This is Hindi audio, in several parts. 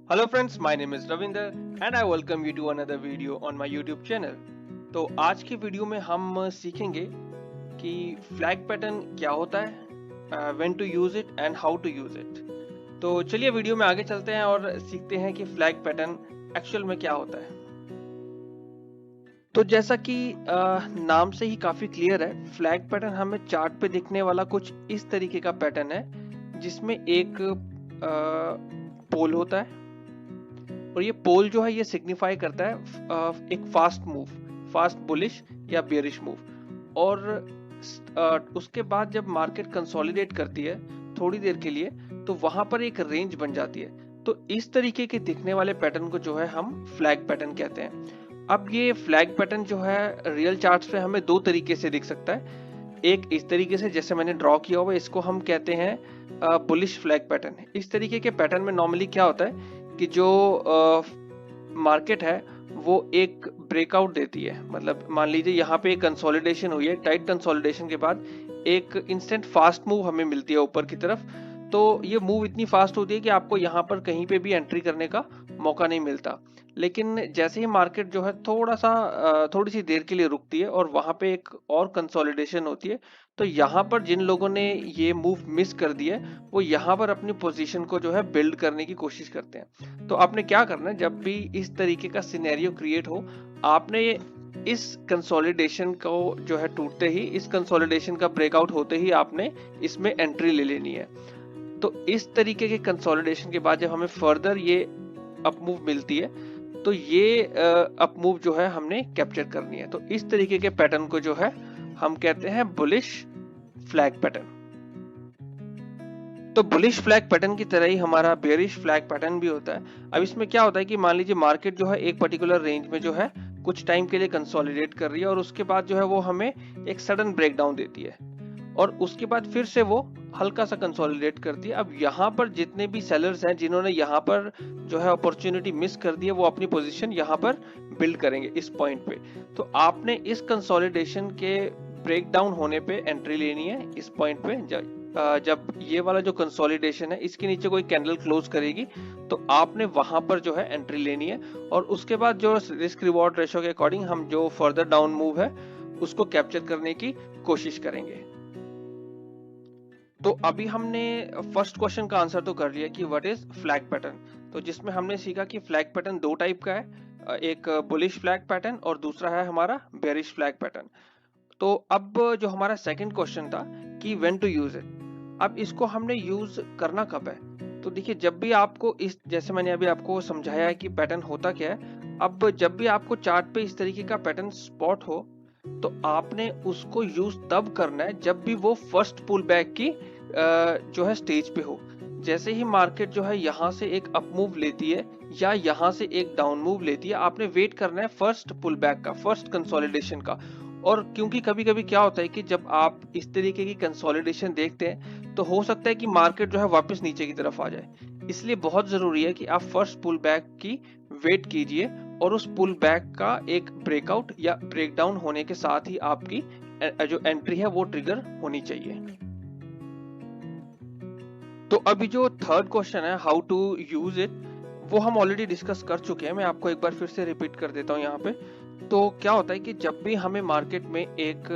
Hello friends, my name is Ravinder and I welcome you to another video on my YouTube channel। तो आज की वीडियो में हम सीखेंगे कि फ्लैग पैटर्न क्या होता है, when to use it and how to use it. तो चलिए वीडियो में आगे चलते हैं और सीखते हैं कि फ्लैग पैटर्न एक्चुअल में क्या होता है। तो जैसा कि नाम से ही काफी क्लियर है, फ्लैग पैटर्न हमें चार्ट पे दिखने वाला कुछ इस तरीके का पैटर्न है जिसमें एक पोल होता है और ये पोल जो है ये सिग्निफाई करता है एक फास्ट बुलिश या बेयरिश मूव। और उसके बाद जब मार्केट कंसोलिडेट करती है थोड़ी देर के लिए तो वहां पर एक रेंज बन जाती है। तो इस तरीके के दिखने वाले पैटर्न को जो है हम फ्लैग पैटर्न कहते हैं। अब ये फ्लैग पैटर्न जो है रियल चार्ट्स पे हमें दो तरीके से दिख सकता है। एक इस तरीके से जैसे मैंने ड्रॉ किया हुआ, इसको हम कहते हैं बुलिश फ्लैग पैटर्न। इस तरीके के पैटर्न में नॉर्मली क्या होता है कि जो मार्केट है वो एक ब्रेकआउट देती है। मतलब मान लीजिए यहाँ पे एक कंसोलिडेशन हुई है, टाइट कंसोलिडेशन के बाद एक इंस्टेंट फास्ट मूव हमें मिलती है ऊपर की तरफ। तो ये मूव इतनी फास्ट होती है कि आपको यहाँ पर कहीं पे भी एंट्री करने का मौका नहीं मिलता। लेकिन जैसे ही मार्केट जो है थोड़ी सी देर के लिए रुकती है और वहां पे एक और कंसोलिडेशन होती है, तो यहाँ पर जिन लोगों ने ये मूव मिस कर दिया है वो यहाँ पर अपनी पोजीशन को जो है बिल्ड करने की कोशिश करते हैं। तो आपने क्या करना है, जब भी इस तरीके का सिनेरियो क्रिएट हो, आपने इस कंसोलिडेशन को जो है टूटते ही, इस कंसोलिडेशन का ब्रेकआउट होते ही आपने इसमें एंट्री ले लेनी है। तो इस तरीके के कंसोलिडेशन के बाद जब हमें फर्दर ये अप मूव मिलती है तो ये अप मूव जो है हमने कैप्चर करनी है। तो इस तरीके के पैटर्न को जो है हम कहते हैं बुलिश फ्लैग पैटर्न। तो बुलिश फ्लैग पैटर्न की तरह ही हमारा बेयरिश फ्लैग पैटर्न भी होता है। अब इसमें क्या होता है कि मान लीजिए मार्केट जो है एक पर्टिकुलर रेंज में जो है कुछ टाइम के लिए कंसोलिडेट कर रही है और उसके बाद जो है वो हमें एक सडन ब्रेकडाउन देती है और उसके बाद फिर से वो हल्का सा कंसोलिडेट करती है। अब यहाँ पर जितने भी सेलर्स हैं जिन्होंने यहाँ पर जो है अपॉर्चुनिटी मिस कर दी है, वो अपनी पोजीशन यहाँ पर बिल्ड करेंगे इस पॉइंट पे। तो आपने इस कंसोलिडेशन के ब्रेकडाउन होने पे एंट्री लेनी है इस पॉइंट पे। जब ये वाला जो कंसोलिडेशन है इसके नीचे कोई कैंडल क्लोज करेगी तो आपने वहां पर जो है एंट्री लेनी है और उसके बाद जो रिस्क रिवॉर्ड रेशो के अकॉर्डिंग हम जो फर्दर डाउन मूव है उसको कैप्चर करने की कोशिश करेंगे। तो अभी हमने फर्स्ट क्वेश्चन का आंसर तो कर लिया कि व्हाट इज फ्लैग पैटर्न। तो जिसमें हमने सीखा कि फ्लैग पैटर्न दो टाइप का है, एक बुलिश फ्लैग पैटर्न और दूसरा है हमारा बेरिश फ्लैग पैटर्न। तो अब जो हमारा सेकंड क्वेश्चन था कि व्हेन टू यूज इट, अब इसको हमने यूज करना कब है। तो देखिए, जब भी आपको इस, जैसे मैंने अभी आपको समझाया है कि पैटर्न होता क्या है, अब जब भी आपको चार्ट पे इस तरीके का पैटर्न स्पॉट हो तो आपने उसको यूज तब करना है जब भी वो फर्स्ट पुल बैक की जो है स्टेज पे हो। जैसे ही मार्केट जो है यहाँ से एक अप मूव लेती है या यहाँ से एक डाउन मूव लेती है, आपने वेट करना है फर्स्ट पुल बैक का, फर्स्ट कंसोलिडेशन का। और क्योंकि कभी कभी क्या होता है कि जब आप इस तरीके की कंसोलिडेशन देखते हैं तो हो सकता है कि मार्केट जो है वापस नीचे की तरफ आ जाए, इसलिए बहुत जरूरी है कि आप फर्स्ट पुल बैक की वेट कीजिए और उस पुल बैक का एक ब्रेकआउट या ब्रेकडाउन होने के साथ ही आपकी जो एंट्री है वो ट्रिगर होनी चाहिए। तो अभी जो थर्ड क्वेश्चन है हाउ टू यूज इट, वो हम ऑलरेडी डिस्कस कर चुके हैं। मैं आपको एक बार फिर से रिपीट कर देता हूँ यहाँ पे। तो क्या होता है कि जब भी हमें मार्केट में एक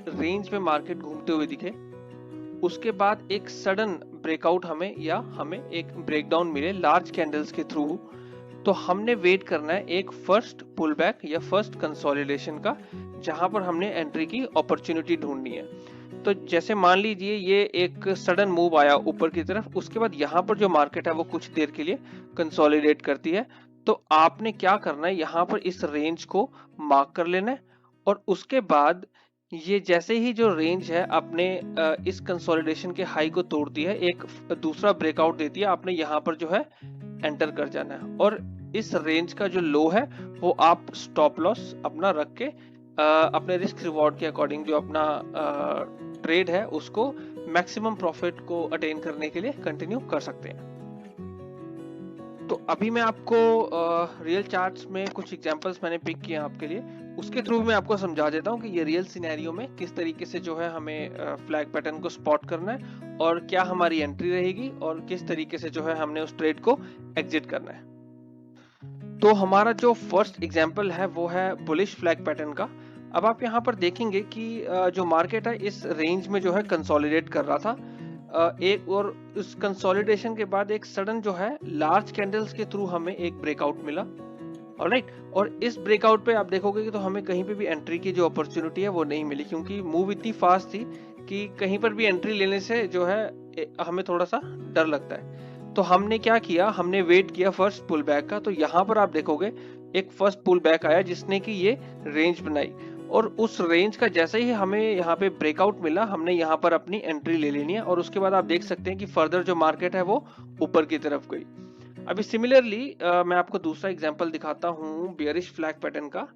रेंज में मार्केट घूमते हुए दिखे, उसके बाद एक सडन ब्रेकआउट हमें या हमें एक ब्रेकडाउन मिले लार्ज कैंडल्स के थ्रू, तो हमने वेट करना है एक फर्स्ट पुल बैक या फर्स्ट कंसोलिडेशन का, जहां पर हमने एंट्री की अपॉर्चुनिटी ढूंढनी है। तो जैसे मान लीजिए ये एक सडन मूव आया ऊपर की तरफ, उसके बाद यहाँ पर जो मार्केट है वो कुछ देर के लिए कंसोलिडेट करती है। तो आपने क्या करना है, यहाँ पर इस रेंज को मार्क कर लेना है और उसके बाद ये जैसे ही जो रेंज है अपने इस कंसोलिडेशन के हाई को तोड़ती है, एक दूसरा ब्रेकआउट देती है, आपने यहाँ पर जो है एंटर कर जाना है और इस रेंज का जो लो है वो आप स्टॉप लॉस अपना रख के अपने रिस्क रिवॉर्ड के अकॉर्डिंग जो अपना ट्रेड है उसको मैक्सिमम प्रॉफिट को अटेन करने के लिए कंटिन्यू कर सकते हैं। तो अभी मैं आपको रियल चार्ट्स में कुछ एग्जांपल्स मैंने पिक किए हैं आपके लिए, उसके थ्रू मैं आपको समझा देता हूँ कि ये रियल सिनेरियो में किस तरीके से जो है हमें फ्लैग पैटर्न को स्पॉट करना है और क्या हमारी एंट्री रहेगी और किस तरीके से जो है हमने उस ट्रेड को एग्जिट करना है। तो हमारा जो फर्स्ट एग्जांपल है वो है बुलिश फ्लैग पैटर्न का। अब आप यहाँ पर देखेंगे कि जो मार्केट है इस रेंज में जो है कंसोलिडेट कर रहा था, एक और उस कंसोलिडेशन के बाद एक सडन जो है लार्ज कैंडल्स के थ्रू हमें एक ब्रेकआउट मिला। ऑलराइट, और इस ब्रेकआउट पे आप देखोगे कि तो हमें कहीं पे भी एंट्री की जो अपॉर्चुनिटी है वो नहीं मिली, क्योंकि मूव इतनी फास्ट थी कि कहीं पर भी एंट्री लेने से जो है हमें थोड़ा सा डर लगता है। तो हमने क्या किया, हमने वेट किया फर्स्ट पुल बैक का। तो यहाँ पर आप देखोगे एक फर्स्ट पुल बैक आया जिसने कि ये रेंज बनाई, और उस रेंज का जैसे ही हमें यहाँ पे ब्रेकआउट मिला, हमने यहाँ पर अपनी एंट्री ले लेनी है, और उसके बाद आप देख सकते हैं कि फर्दर जो मार्केट है वो ऊपर की तरफ गई। अभी सिमिलरली मैं आपको दूसरा एग्जांपल दिखाता हूँ बियरिश फ्लैग पैटर्न का।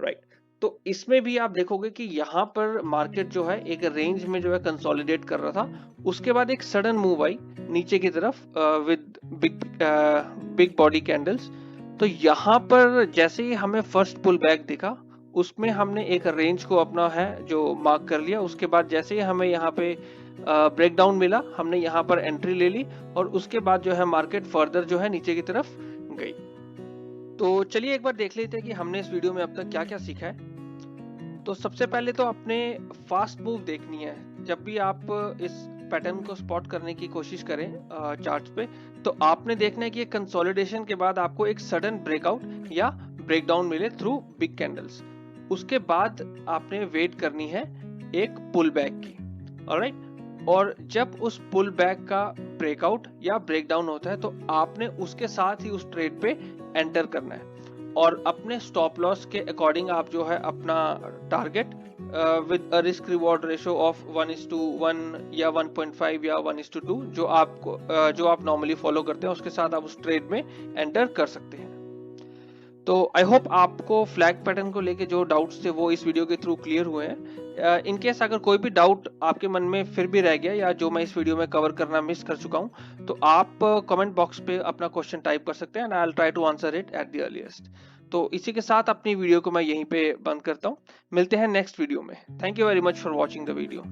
राइट, तो इसमें भी आप देखोगे कि यहाँ पर मार्केट जो है एक रेंज में जो है कंसोलिडेट कर रहा था, उसके बाद एक सडन मूव आई नीचे की तरफ विद बिग बॉडी कैंडल्स। तो यहाँ पर जैसे ही हमें फर्स्ट पुल बैक दिखा, उसमें हमने एक रेंज को अपना है जो मार्क कर लिया। उसके बाद जैसे ही हमें यहाँ पे ब्रेक डाउन मिला, हमने यहाँ पर एंट्री ले ली, और उसके बाद जो है मार्केट फर्दर जो है नीचे की तरफ गई। तो चलिए एक बार देख लेते हैं कि हमने इस वीडियो में अब तक क्या क्या सीखा है। तो सबसे पहले तो अपने फास्ट मूव देखनी है। जब भी आप इस पैटर्न को स्पॉट करने की कोशिश करें चार्ट्स पे, तो आपने देखना है कि कंसोलिडेशन के बाद आपको एक सडन ब्रेकआउट या ब्रेकडाउन मिले थ्रू बिग कैंडल्स। उसके बाद आपने वेट करनी है एक पुल बैक की। ऑलराइट, और जब उस पुल बैक का ब्रेकआउट या ब्रेकडाउन होता है, तो आपने उसके साथ ही उस ट्रेड पे एंटर करना है, और अपने स्टॉप लॉस के अकॉर्डिंग आप जो है अपना target with a risk reward ratio of 1:1 या 1.5 या 1:2 जो आप नॉर्मली फॉलो करते हैं, उसके साथ आप उस ट्रेड में एंटर कर सकते हैं। तो आई होप आपको फ्लैग पैटर्न को लेके जो डाउट्स थे वो इस वीडियो के थ्रू क्लियर हुए हैं। इन केस अगर कोई भी डाउट आपके मन में फिर भी रह गया, या जो मैं इस वीडियो में कवर करना मिस कर चुका हूं, तो आप कमेंट बॉक्स पे अपना क्वेश्चन टाइप कर सकते हैं, and I will try to answer it at the earliest. तो इसी के साथ अपनी वीडियो को मैं यहीं पे बंद करता हूँ। मिलते हैं नेक्स्ट वीडियो में। Thank you very much for watching the video.